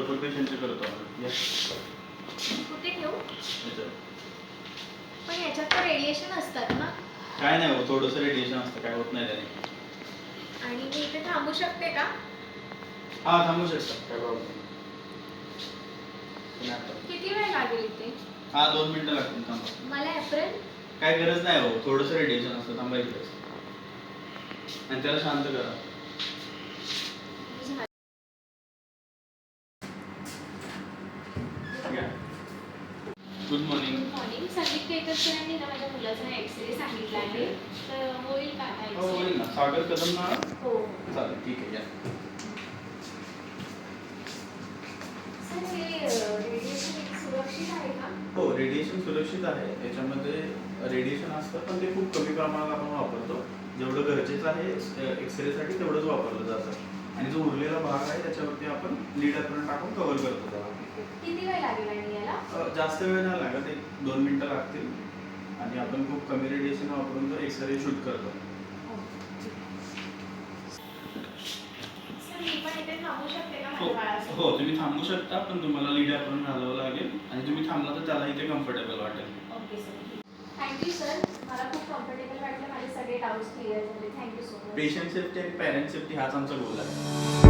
भरपूर पेशंटचे करतो आम्ही. कुठे ठेवू? याच्यात. पण याच्यात तर रेडिएशन असतात ना? काय नाही हो, थोडंसं रेडिएशन असतं, काय होत नाही त्याने. आणि मी इथे थांबू शकते का? हा थांबू शकता, काय प्रॉब्लेम नाही. किती वेळ लागेल इथे? हा 2 मिनिटं लागतील, थांबा. मला एप्रिल? काय गरज नाही हो, थोडंसं रेडिएशन असतं, थांबा इकडेच. आणि त्याला शांत करा. Good morning. Good morning. Sandeep Ketkar सरांनी ना माझ्या मुलाचा एक्सरे सांगितला आहे, तर होईल का आता हो एक्सरे? होईल ना. सागर कदम ना. हो. चालेल, ठीक आहे, या. सर हे रेडिएशन सुरक्षित आहे का? हो, रेडिएशन सुरक्षित आहे. याच्यामध्ये रेडिएशन असतं, पण ते खूप कमी प्रमाणात आपण वापरतो. जेवढं गरजेचं आहे एक्सरेसाठी तेवढंच वापरलं जातं. आणि जो उरलेला भाग आहे त्याच्यावरती आपण लीड आपण टाकून कव्हर करतो त्याला. किती वेळ लागेल आणि याला? जास्त वेळ नाही लागत, 1-2 मिनिटं लागतील. आणि आपण खूप कमी रेडिएशन वापरून तो एक्सरे शूट करतो. सर मी पण इथे थांबू शकते का हो माझ्या बाळासोबत? हो, तुम्ही थांबू शकता, पण तुम्हाला लीड आपण घालावं लागेल. आणि तुम्ही थांबला तर त्याला इथे कम्फर्टेबल वाटेल. Okay sir. Thank you sir. मला खूप कम्फर्टेबल वाटलं. माझे सगळे डाऊट्स क्लिअर झाले. Thank you so much. Patient safety आणि पॅरेंट सेफ्टी हाच आमचा गोल आहे.